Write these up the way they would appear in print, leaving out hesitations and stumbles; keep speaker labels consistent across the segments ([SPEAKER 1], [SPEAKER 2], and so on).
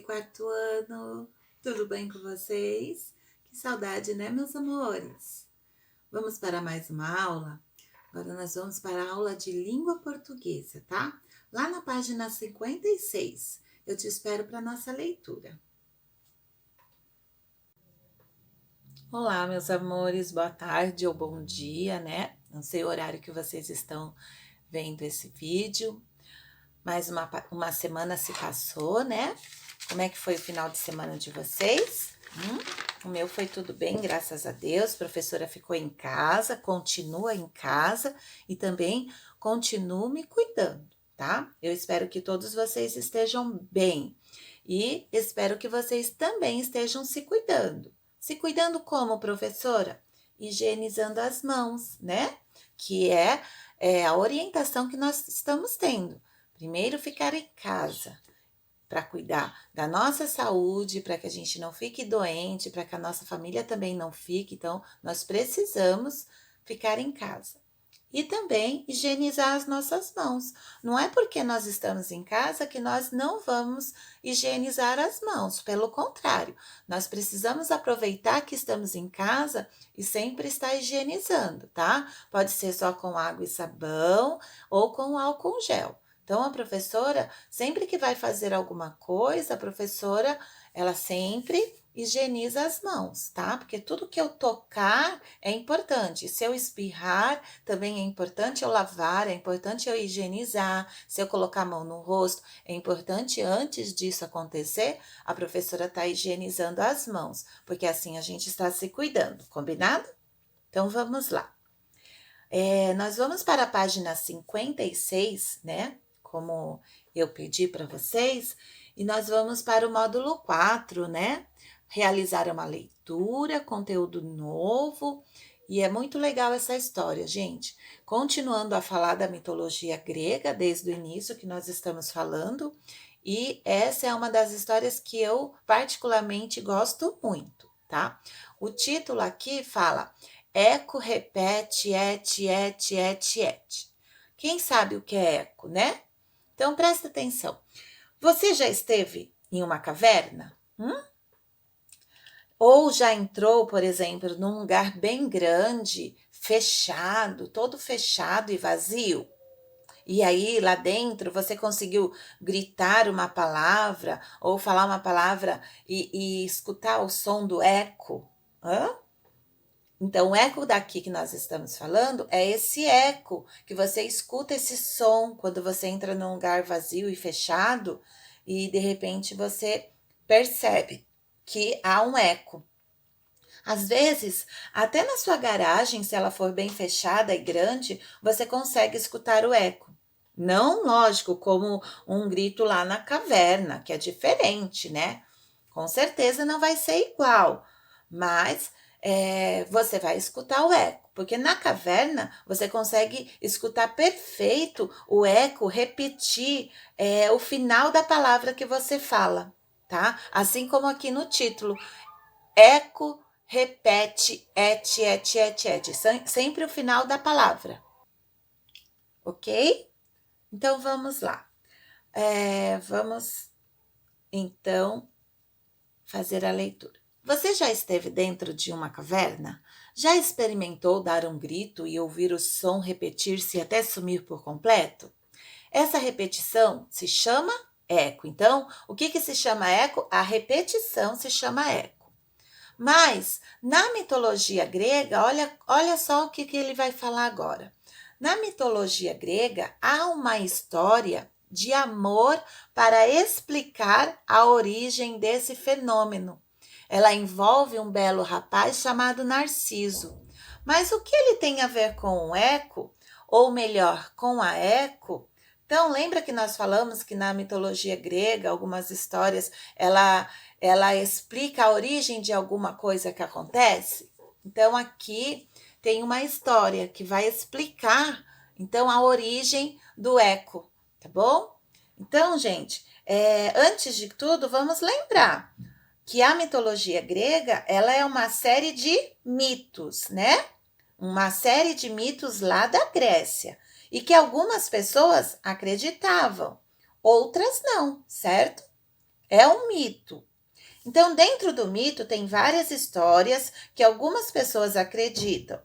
[SPEAKER 1] quarto ano! Tudo bem com vocês? Que saudade, né, meus amores? Vamos para mais uma aula? Agora nós vamos para a aula de língua portuguesa, tá? Lá na página 56. Eu te espero para a nossa leitura. Olá, meus amores, boa tarde ou bom dia, né? Não sei o horário que vocês estão vendo esse vídeo. Mais uma semana se passou, né? Como é que foi o final de semana de vocês? O meu foi tudo bem, graças a Deus. A professora ficou em casa, continua em casa e também continuo me cuidando, tá? Eu espero que todos vocês estejam bem e espero que vocês também estejam se cuidando. Se cuidando como, professora? Higienizando as mãos, né? Que é a orientação que nós estamos tendo. Primeiro, ficar em casa para cuidar da nossa saúde, para que a gente não fique doente, para que a nossa família também não fique. Então, nós precisamos ficar em casa. E também higienizar as nossas mãos. Não é porque nós estamos em casa que nós não vamos higienizar as mãos. Pelo contrário, nós precisamos aproveitar que estamos em casa e sempre estar higienizando, tá? Pode ser só com água e sabão ou com álcool gel. Então, a professora, sempre que vai fazer alguma coisa, a professora, ela sempre higieniza as mãos, tá? Porque tudo que eu tocar é importante. Se eu espirrar, também é importante eu lavar, é importante eu higienizar. Se eu colocar a mão no rosto, é importante antes disso acontecer, a professora tá higienizando as mãos, porque assim a gente está se cuidando, combinado? Então, vamos lá. Nós vamos para a página 56, né? Como eu pedi para vocês, e nós vamos para o módulo 4, né? Realizar uma leitura, conteúdo novo, e é muito legal essa história, gente. Continuando a falar da mitologia grega, desde o início que nós estamos falando, e essa é uma das histórias que eu particularmente gosto muito, tá? O título aqui fala: Eco repete, et. Quem sabe o que é eco, né? Então, presta atenção. Você já esteve em uma caverna? Ou já entrou, por exemplo, num lugar bem grande, fechado, todo fechado e vazio? E aí, lá dentro, você conseguiu gritar uma palavra ou falar uma palavra e escutar o som do eco? Hã? Então, o eco daqui que nós estamos falando é esse eco, que você escuta esse som quando você entra num lugar vazio e fechado e de repente você percebe que há um eco. Às vezes, até na sua garagem, se ela for bem fechada e grande, você consegue escutar o eco. Não, lógico, como um grito lá na caverna, que é diferente, né? Com certeza não vai ser igual, mas você vai escutar o eco, porque na caverna você consegue escutar perfeito o eco repetir o final da palavra que você fala, tá? Assim como aqui no título, eco repete et. Sempre o final da palavra, ok? Então vamos lá. Vamos então fazer a leitura. Você já esteve dentro de uma caverna? Já experimentou dar um grito e ouvir o som repetir-se até sumir por completo? Essa repetição se chama eco. Então, o que se chama eco? A repetição se chama eco. Mas, na mitologia grega, olha só o que ele vai falar agora. Na mitologia grega, há uma história de amor para explicar a origem desse fenômeno. Ela envolve um belo rapaz chamado Narciso. Mas o que ele tem a ver com o eco? Ou melhor, com a eco? Então, lembra que nós falamos que na mitologia grega, algumas histórias, ela explica a origem de alguma coisa que acontece? Então, aqui tem uma história que vai explicar, então, a origem do eco, tá bom? Então, gente, antes de tudo, vamos lembrar que a mitologia grega, ela é uma série de mitos, né? Uma série de mitos lá da Grécia, e que algumas pessoas acreditavam, outras não, certo? É um mito. Então, dentro do mito tem várias histórias que algumas pessoas acreditam,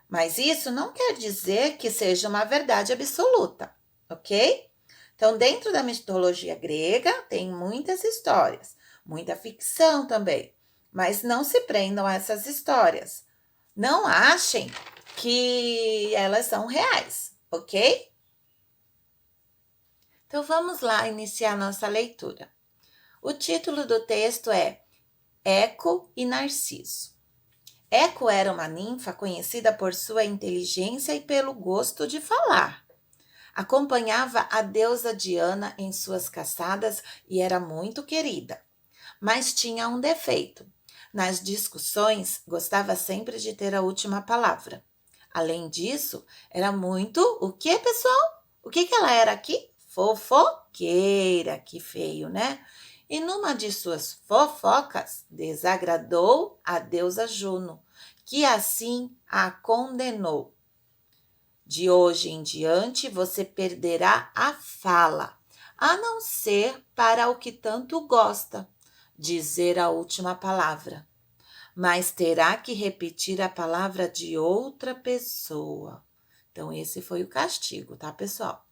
[SPEAKER 1] mas isso não quer dizer que seja uma verdade absoluta, ok? Então, dentro da mitologia grega tem muitas histórias, muita ficção também, mas não se prendam a essas histórias. Não achem que elas são reais, ok? Então, vamos lá iniciar nossa leitura. O título do texto é Eco e Narciso. Eco era uma ninfa conhecida por sua inteligência e pelo gosto de falar. Acompanhava a deusa Diana em suas caçadas e era muito querida. Mas tinha um defeito. Nas discussões, gostava sempre de ter a última palavra. Além disso, era muito o que, pessoal? O que ela era aqui? Fofoqueira, que feio, né? E numa de suas fofocas, desagradou a deusa Juno, que assim a condenou. De hoje em diante você perderá a fala, a não ser para o que tanto gosta, dizer a última palavra. Mas terá que repetir a palavra de outra pessoa. Então, esse foi o castigo, tá, pessoal?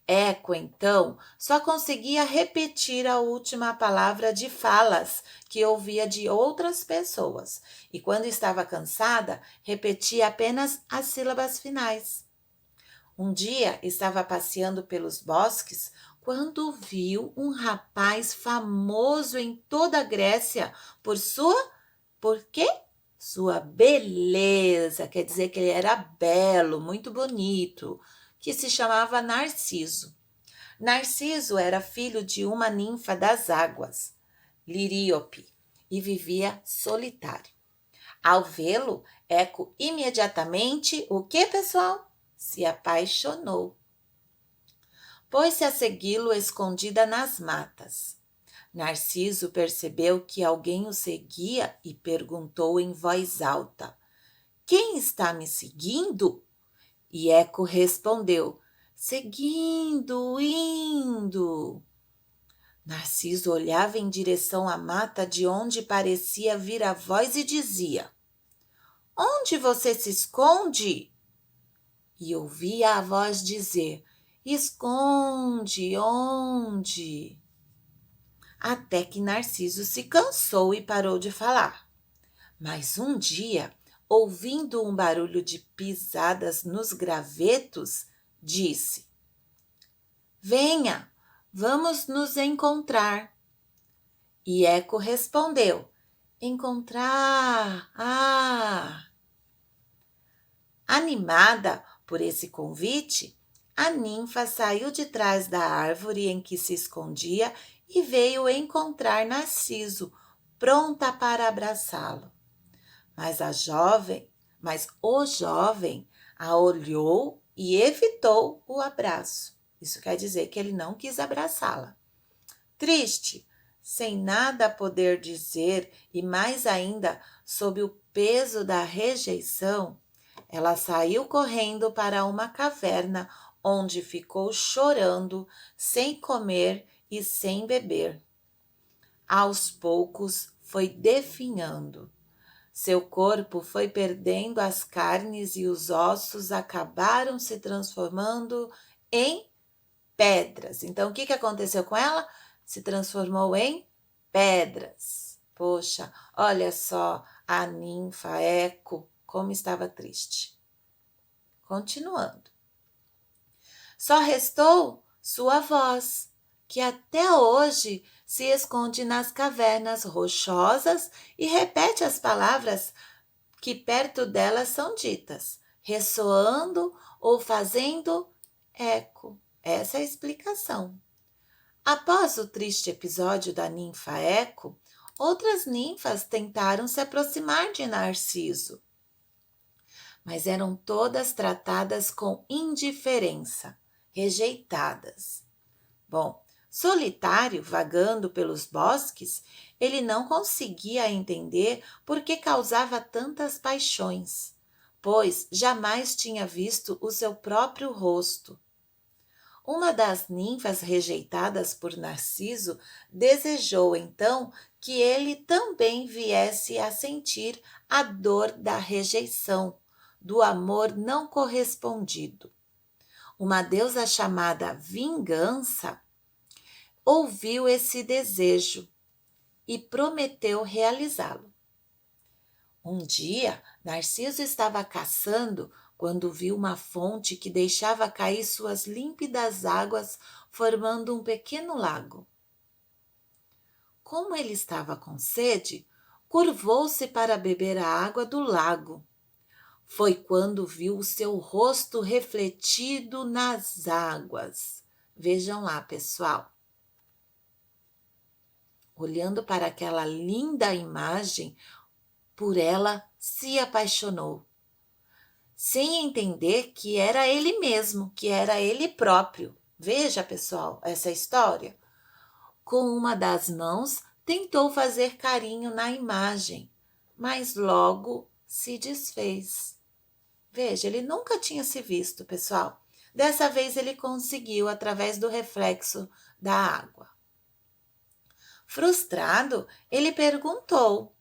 [SPEAKER 1] Eco, então, só conseguia repetir a última palavra de falas que ouvia de outras pessoas. E quando estava cansada, repetia apenas as sílabas finais. Um dia estava passeando pelos bosques quando viu um rapaz famoso em toda a Grécia por quê? Sua beleza, quer dizer que ele era belo, muito bonito, que se chamava Narciso. Narciso era filho de uma ninfa das águas, Liríope, e vivia solitário. Ao vê-lo, Eco imediatamente, o que, pessoal? Se apaixonou. Pôs-se a segui-lo escondida nas matas. Narciso percebeu que alguém o seguia e perguntou em voz alta: Quem está me seguindo? E Eco respondeu: Seguindo, indo. Narciso olhava em direção à mata de onde parecia vir a voz e dizia: Onde você se esconde? E ouvia a voz dizer: Esconde, onde? Até que Narciso se cansou e parou de falar. Mas um dia, ouvindo um barulho de pisadas nos gravetos, disse: Venha, vamos nos encontrar. E Eco respondeu: Encontrar, ah! Animada por esse convite, a ninfa saiu de trás da árvore em que se escondia e veio encontrar Narciso, pronta para abraçá-lo. Mas o jovem a olhou e evitou o abraço. Isso quer dizer que ele não quis abraçá-la. Triste, sem nada a poder dizer e mais ainda sob o peso da rejeição, ela saiu correndo para uma caverna onde ficou chorando, sem comer e sem beber. Aos poucos foi definhando. Seu corpo foi perdendo as carnes e os ossos acabaram se transformando em pedras. Então, o que aconteceu com ela? Se transformou em pedras. Poxa, olha só a ninfa Eco como estava triste. Continuando. Só restou sua voz, que até hoje se esconde nas cavernas rochosas e repete as palavras que perto delas são ditas, ressoando ou fazendo eco. Essa é a explicação. Após o triste episódio da ninfa Eco, outras ninfas tentaram se aproximar de Narciso, mas eram todas tratadas com indiferença, rejeitadas. Bom, solitário, vagando pelos bosques, ele não conseguia entender por que causava tantas paixões, pois jamais tinha visto o seu próprio rosto. Uma das ninfas rejeitadas por Narciso desejou então que ele também viesse a sentir a dor da rejeição, do amor não correspondido. Uma deusa chamada Vingança ouviu esse desejo e prometeu realizá-lo. Um dia, Narciso estava caçando quando viu uma fonte que deixava cair suas límpidas águas, formando um pequeno lago. Como ele estava com sede, curvou-se para beber a água do lago. Foi quando viu o seu rosto refletido nas águas. Vejam lá, pessoal. Olhando para aquela linda imagem, por ela se apaixonou, sem entender que era ele mesmo, que era ele próprio. Veja, pessoal, essa história. Com uma das mãos, tentou fazer carinho na imagem, mas logo se desfez. Veja, ele nunca tinha se visto, pessoal. Dessa vez ele conseguiu através do reflexo da água. Frustrado, ele perguntou: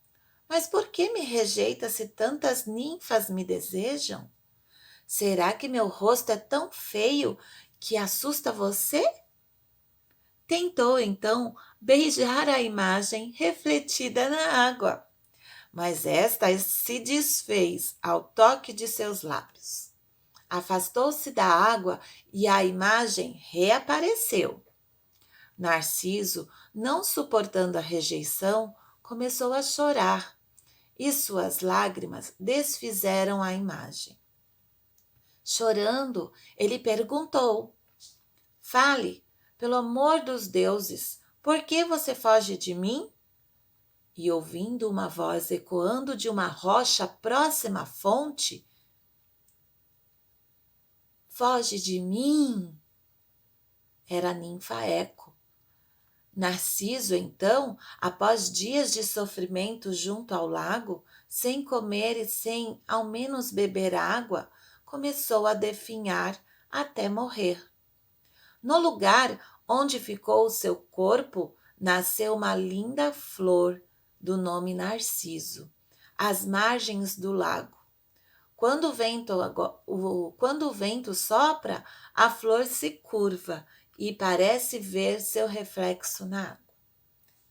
[SPEAKER 1] mas por que me rejeita se tantas ninfas me desejam? Será que meu rosto é tão feio que assusta você? Tentou então beijar a imagem refletida na água, mas esta se desfez ao toque de seus lábios. Afastou-se da água e a imagem reapareceu. Narciso, não suportando a rejeição, começou a chorar e suas lágrimas desfizeram a imagem. Chorando, ele perguntou: fale, pelo amor dos deuses, por que você foge de mim? E ouvindo uma voz ecoando de uma rocha próxima à fonte: foge de mim! Era a ninfa Eco. Narciso, então, após dias de sofrimento junto ao lago, sem comer e sem ao menos beber água, começou a definhar até morrer. No lugar onde ficou o seu corpo, nasceu uma linda flor do nome Narciso, às margens do lago. Quando o vento sopra, a flor se curva e parece ver seu reflexo na água.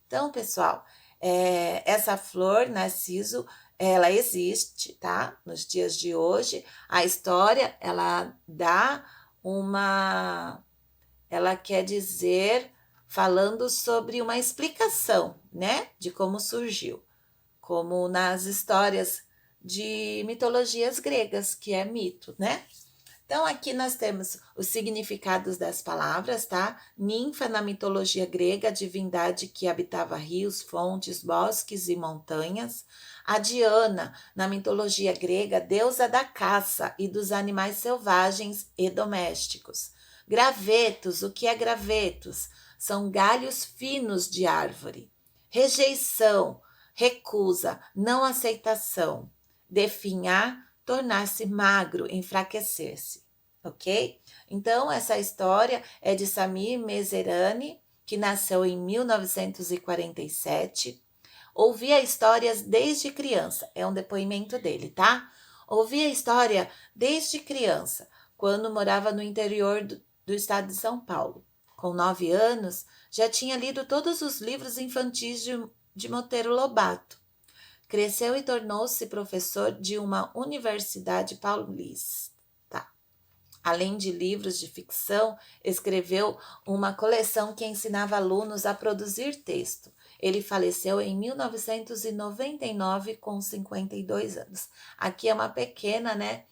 [SPEAKER 1] Então, pessoal, essa flor Narciso, ela existe, tá? Nos dias de hoje, a história, ela quer dizer, falando sobre uma explicação, né? De como surgiu, como nas histórias de mitologias gregas, que é mito, né? Então, aqui nós temos os significados das palavras, tá? Ninfa, na mitologia grega, divindade que habitava rios, fontes, bosques e montanhas. A Diana, na mitologia grega, deusa da caça e dos animais selvagens e domésticos. Gravetos, o que é gravetos? São galhos finos de árvore. Rejeição, recusa, não aceitação. Definhar, tornar-se magro, enfraquecer-se, ok? Então, essa história é de Samir Mezerani, que nasceu em 1947. Ouvia histórias desde criança, é um depoimento dele, tá? Ouvia história desde criança, quando morava no interior do estado de São Paulo. Com 9 anos, já tinha lido todos os livros infantis de Monteiro Lobato. Cresceu e tornou-se professor de uma universidade paulista. Além de livros de ficção, escreveu uma coleção que ensinava alunos a produzir texto. Ele faleceu em 1999 com 52 anos. Aqui é uma pequena, né?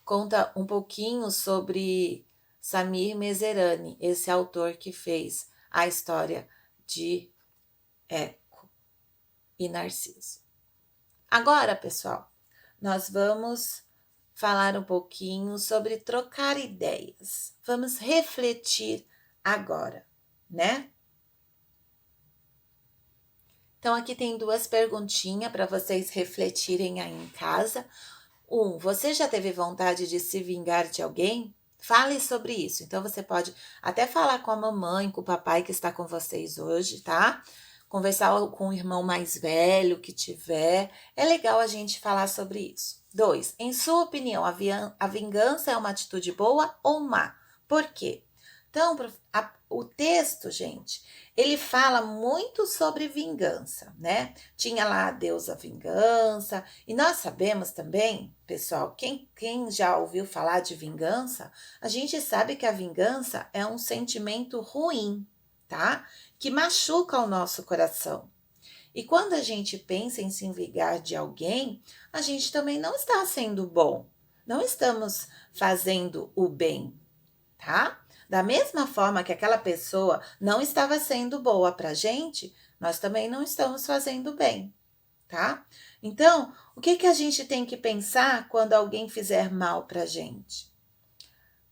[SPEAKER 1] Conta um pouquinho sobre Samir Mezerani, esse autor que fez a história de Eco e Narciso. Agora, pessoal, nós vamos falar um pouquinho sobre trocar ideias. Vamos refletir agora, né? Então, aqui tem 2 perguntinhas para vocês refletirem aí em casa. 1. Você já teve vontade de se vingar de alguém? Fale sobre isso. Então, você pode até falar com a mamãe, com o papai que está com vocês hoje, tá? Conversar com o irmão mais velho que tiver. É legal a gente falar sobre isso. 2. Em sua opinião, a vingança é uma atitude boa ou má? Por quê? Então, o texto, gente, ele fala muito sobre vingança, né? Tinha lá a deusa vingança, e nós sabemos também, pessoal, quem já ouviu falar de vingança, a gente sabe que a vingança é um sentimento ruim, tá? Que machuca o nosso coração. E quando a gente pensa em se vingar de alguém, a gente também não está sendo bom, não estamos fazendo o bem, tá? Da mesma forma que aquela pessoa não estava sendo boa pra gente, nós também não estamos fazendo bem, tá? Então, o que que a gente tem que pensar quando alguém fizer mal pra gente?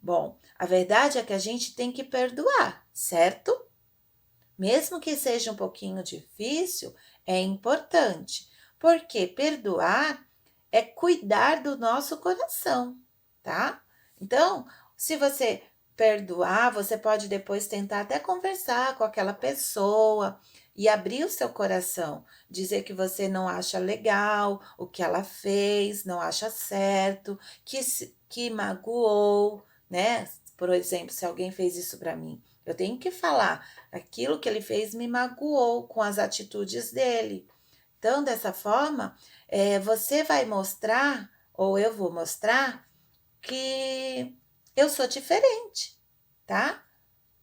[SPEAKER 1] Bom, a verdade é que a gente tem que perdoar, certo? Mesmo que seja um pouquinho difícil, é importante, porque perdoar é cuidar do nosso coração, tá? Então, se você perdoar, você pode depois tentar até conversar com aquela pessoa e abrir o seu coração, dizer que você não acha legal o que ela fez, não acha certo, que magoou, né? Por exemplo, se alguém fez isso para mim, eu tenho que falar, aquilo que ele fez me magoou com as atitudes dele. Então, dessa forma, você vai mostrar, ou eu vou mostrar, que eu sou diferente, tá?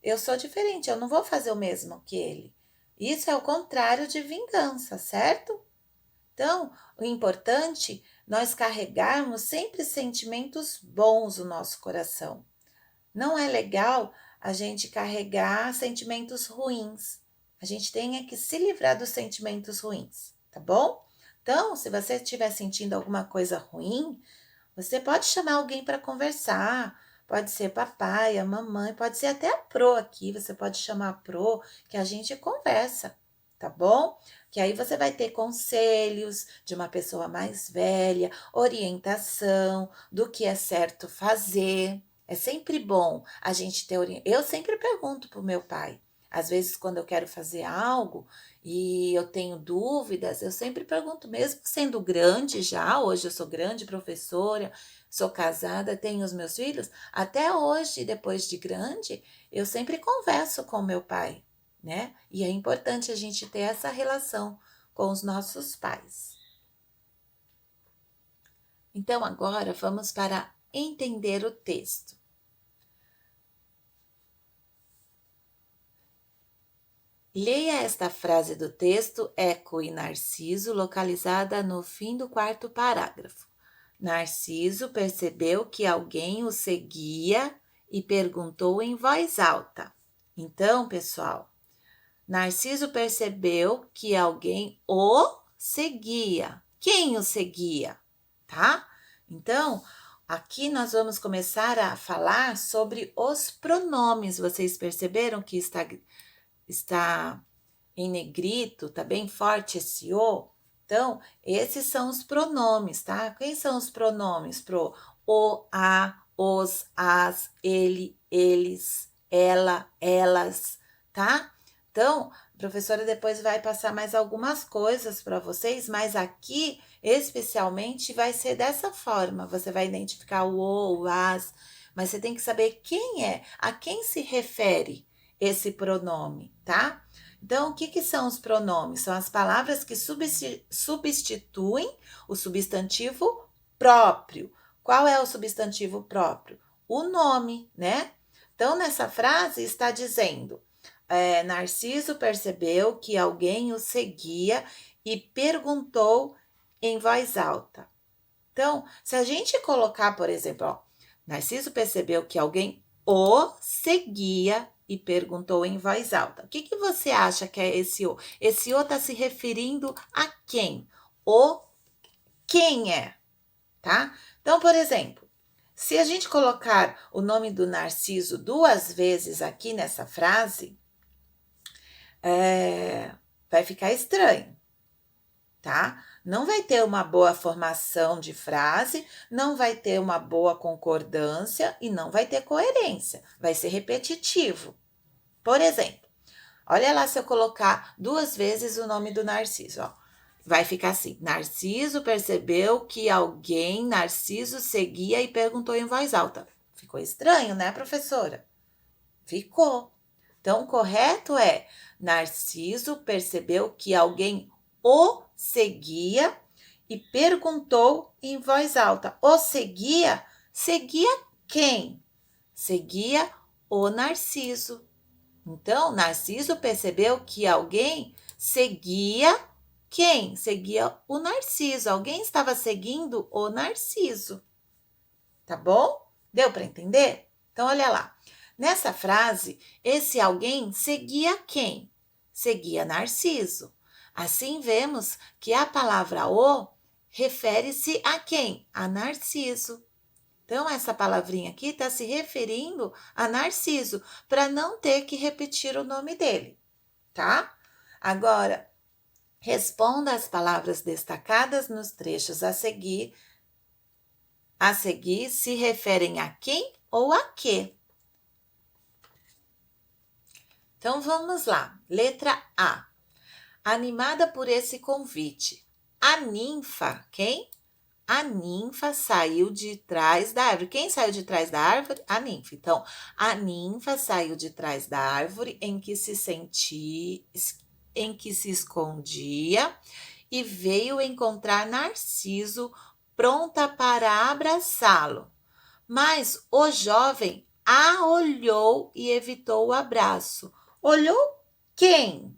[SPEAKER 1] Eu sou diferente, eu não vou fazer o mesmo que ele. Isso é o contrário de vingança, certo? Então, o importante é nós carregarmos sempre sentimentos bons no nosso coração. Não é legal a gente carregar sentimentos ruins. A gente tem que se livrar dos sentimentos ruins, tá bom? Então, se você estiver sentindo alguma coisa ruim, você pode chamar alguém para conversar. Pode ser papai, a mamãe, pode ser até a Pro aqui. Você pode chamar a Pro que a gente conversa, tá bom? Que aí você vai ter conselhos de uma pessoa mais velha, orientação do que é certo fazer. É sempre bom a gente ter orientação. Eu sempre pergunto pro meu pai. Às vezes, quando eu quero fazer algo e eu tenho dúvidas, eu sempre pergunto, mesmo sendo grande já, hoje eu sou grande professora, sou casada, tenho os meus filhos, até hoje, depois de grande, eu sempre converso com meu pai, né? E é importante a gente ter essa relação com os nossos pais. Então, agora vamos para entender o texto. Leia esta frase do texto Eco e Narciso, localizada no fim do quarto parágrafo. Narciso percebeu que alguém o seguia e perguntou em voz alta. Então, pessoal, Narciso percebeu que alguém o seguia. Quem o seguia? Tá? Então, aqui nós vamos começar a falar sobre os pronomes. Vocês perceberam que está em negrito, tá bem forte esse o? Então, esses são os pronomes, tá? Quem são os pronomes? O, a, os, as, ele, eles, ela, elas, tá? Então, a professora depois vai passar mais algumas coisas para vocês, mas aqui, especialmente, vai ser dessa forma. Você vai identificar o as, mas você tem que saber quem é, a quem se refere esse pronome, tá? Então, o que são os pronomes? São as palavras que substituem o substantivo próprio. Qual é o substantivo próprio? O nome, né? Então, nessa frase está dizendo: Narciso percebeu que alguém o seguia e perguntou em voz alta. Então, se a gente colocar, por exemplo, ó, Narciso percebeu que alguém o seguia e perguntou em voz alta. O que você acha que é esse o? Esse o está se referindo a quem? O quem é, tá? Então, por exemplo, se a gente colocar o nome do Narciso 2 vezes aqui nessa frase, vai ficar estranho, tá? não vai ter uma boa formação de frase, não vai ter uma boa concordância e não vai ter coerência. Vai ser repetitivo. Por exemplo, olha lá se eu colocar 2 vezes o nome do Narciso, ó. Vai ficar assim: Narciso percebeu que alguém Narciso seguia e perguntou em voz alta. Ficou estranho, né, professora? Ficou. Então, o correto é: Narciso percebeu que alguém o seguia e perguntou em voz alta. O seguia? Seguia quem? Seguia o Narciso. Então, Narciso percebeu que alguém seguia quem? Seguia o Narciso. Alguém estava seguindo o Narciso. Tá bom? Deu para entender? Então, olha lá. Nessa frase, esse alguém seguia quem? Seguia Narciso. Assim, vemos que a palavra o refere-se a quem? A Narciso. Então, essa palavrinha aqui está se referindo a Narciso, para não ter que repetir o nome dele, tá? Agora, responda as palavras destacadas nos trechos a seguir. A seguir, se referem a quem ou a quê? Então, vamos lá. Letra A. Animada por esse convite, a ninfa, quem? A ninfa saiu de trás da árvore. Quem saiu de trás da árvore? A ninfa. Então, a ninfa saiu de trás da árvore em que se escondia e veio encontrar Narciso, pronta para abraçá-lo. Mas o jovem a olhou e evitou o abraço. Olhou quem?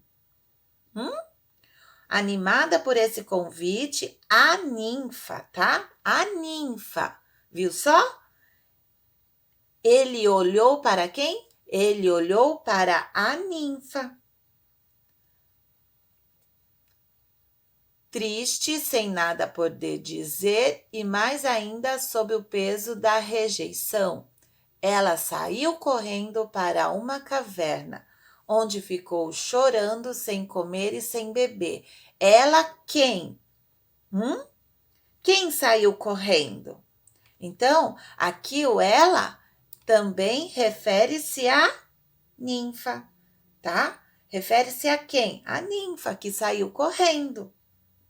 [SPEAKER 1] Animada por esse convite, a ninfa, tá? A ninfa, viu só? Ele olhou para quem? Ele olhou para a ninfa. Triste, sem nada poder dizer e mais ainda sob o peso da rejeição, ela saiu correndo para uma caverna, onde ficou chorando sem comer e sem beber. Ela quem? Quem saiu correndo? Então, aqui o ela também refere-se à ninfa, tá? Refere-se a quem? A ninfa que saiu correndo.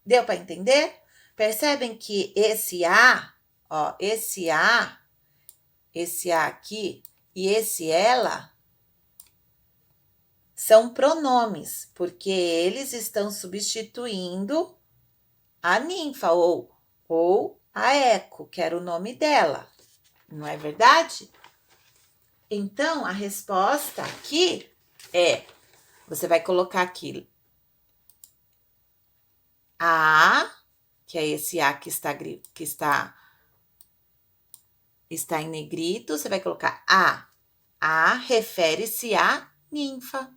[SPEAKER 1] Deu para entender? Percebem que esse a, ó, esse a aqui e esse ela são pronomes, porque eles estão substituindo a ninfa ou a Eco, que era o nome dela. Não é verdade? Então, a resposta aqui é, você vai colocar aqui a, que é esse a que está em negrito, você vai colocar a. A refere-se à ninfa.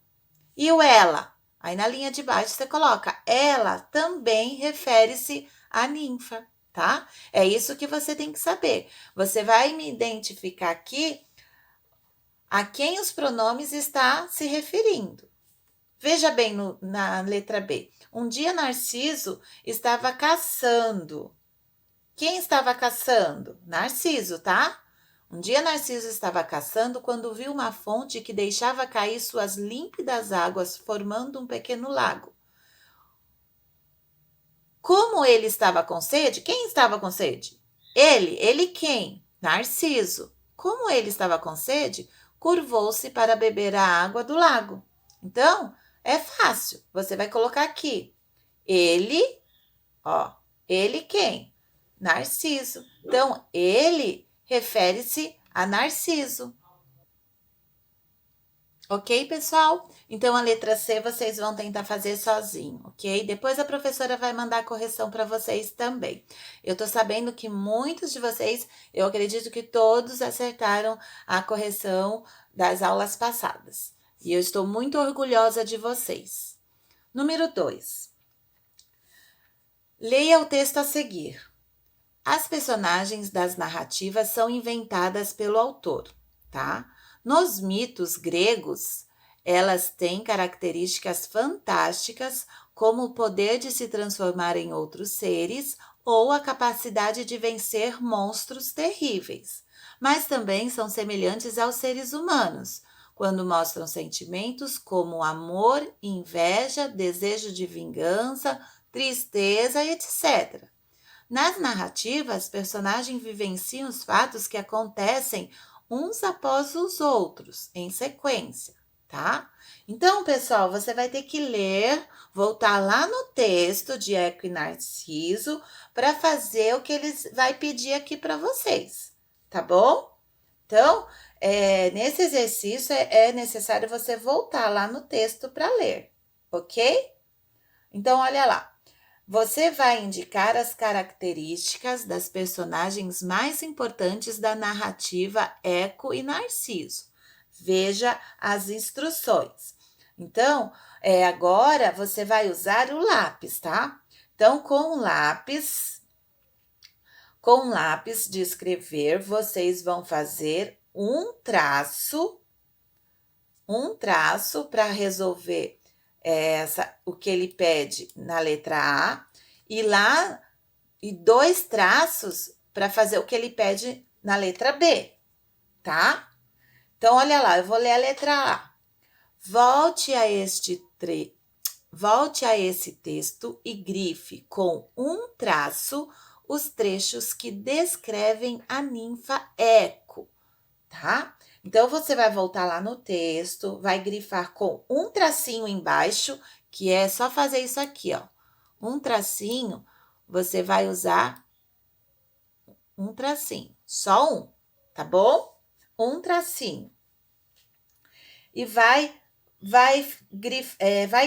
[SPEAKER 1] E o ela? Aí na linha de baixo você coloca ela também refere-se à ninfa, tá? É isso que você tem que saber. Você vai me identificar aqui a quem os pronomes está se referindo. Veja bem na letra B. Um dia Narciso estava caçando. Quem estava caçando? Narciso, tá? Um dia Narciso estava caçando quando viu uma fonte que deixava cair suas límpidas águas, formando um pequeno lago. Como ele estava com sede? Quem estava com sede? Ele quem? Narciso. Como ele estava com sede, curvou-se para beber a água do lago. Então, é fácil. Você vai colocar aqui. Ele, ó, ele quem? Narciso. Então, ele refere-se a Narciso. Ok, pessoal? Então, a letra C vocês vão tentar fazer sozinho, ok? Depois a professora vai mandar a correção para vocês também. Eu tô sabendo que muitos de vocês, eu acredito que todos acertaram a correção das aulas passadas. E eu estou muito orgulhosa de vocês. Número 2. Leia o texto a seguir. As personagens das narrativas são inventadas pelo autor, tá? Nos mitos gregos, Elas têm características fantásticas, como o poder de se transformar em outros seres ou a capacidade de vencer monstros terríveis. Mas também são semelhantes aos seres humanos, quando mostram sentimentos como amor, inveja, desejo de vingança, tristeza, etc. Nas narrativas, personagens vivenciam os fatos que acontecem uns após os outros, em sequência, tá? Então, pessoal, você vai ter que ler, voltar lá no texto de Eco e Narciso para fazer o que eles vai pedir aqui para vocês, tá bom? Então, nesse exercício é necessário você voltar lá no texto para ler, ok? Então, olha lá. Você vai indicar as características das personagens mais importantes da narrativa Eco e Narciso. Veja as instruções. Então, agora você vai usar o lápis, tá? Então, com lápis de escrever, vocês vão fazer um traço para resolver o que ele pede na letra A, e 2 traços para fazer o que ele pede na letra B, tá? Então, olha lá, eu vou ler a letra A. Volte a esse texto e grife com um traço os trechos que descrevem a ninfa Eco, tá? Então, você vai voltar lá no texto, vai grifar com um tracinho embaixo, que é só fazer isso aqui, ó. Um tracinho, você vai usar um tracinho, só um, tá bom? Um tracinho. E vai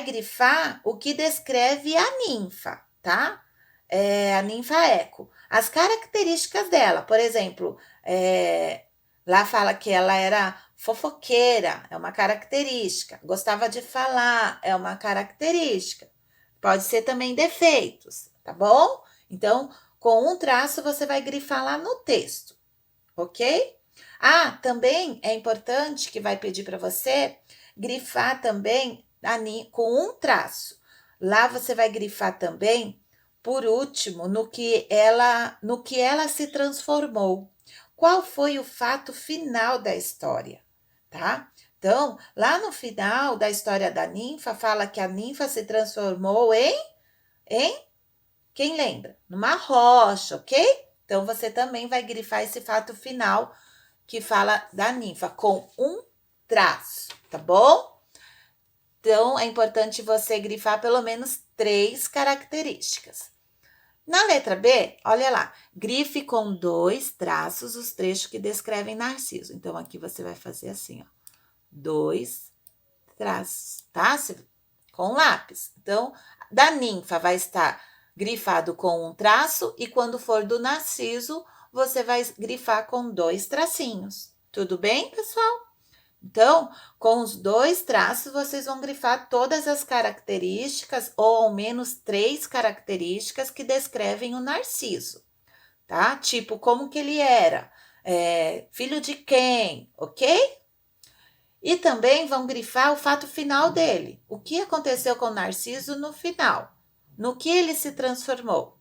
[SPEAKER 1] grifar o que descreve a ninfa, tá? A ninfa Eco. As características dela, por exemplo, lá fala que ela era fofoqueira, é uma característica. Gostava de falar, é uma característica. Pode ser também defeitos, tá bom? Então, com um traço, você vai grifar lá no texto, ok? Também é importante que vai pedir para você grifar também com um traço. Lá você vai grifar também, por último, no que ela se transformou. Qual foi o fato final da história, tá? Então, lá no final da história da ninfa, fala que a ninfa se transformou em quem lembra? Numa rocha, ok? Então, você também vai grifar esse fato final que fala da ninfa com um traço, tá bom? Então, é importante você grifar pelo menos 3 características. Na letra B, olha lá, grife com 2 traços os trechos que descrevem Narciso. Então, aqui você vai fazer assim, ó, 2 traços, tá? Com lápis. Então, da ninfa vai estar grifado com um traço e quando for do Narciso, você vai grifar com 2 tracinhos. Tudo bem, pessoal? Então, com os 2 traços, vocês vão grifar todas as características, ou ao menos 3 características que descrevem o Narciso, tá? Tipo, como que ele era, filho de quem, ok? E também vão grifar o fato final dele. O que aconteceu com o Narciso no final? No que ele se transformou,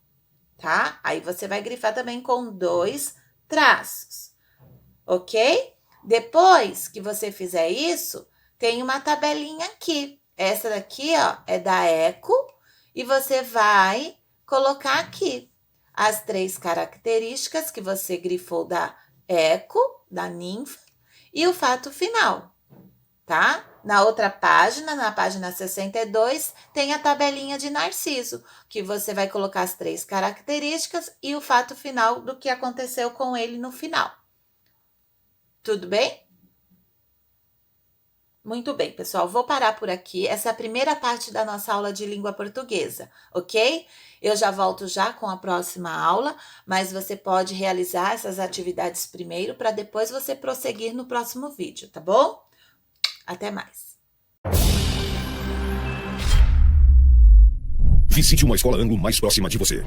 [SPEAKER 1] tá? Aí você vai grifar também com 2 traços, ok? Depois que você fizer isso, tem uma tabelinha aqui. Essa daqui, ó, é da Eco e você vai colocar aqui as 3 características que você grifou da Eco, da ninfa, e o fato final, tá? Na outra página, na página 62, tem a tabelinha de Narciso, que você vai colocar as 3 características e o fato final do que aconteceu com ele no final. Tudo bem? Muito bem, pessoal. Vou parar por aqui. Essa é a primeira parte da nossa aula de língua portuguesa, ok? Eu já volto já com a próxima aula, mas você pode realizar essas atividades primeiro para depois você prosseguir no próximo vídeo, tá bom? Até mais.
[SPEAKER 2] Visite uma escola Anglo mais próxima de você.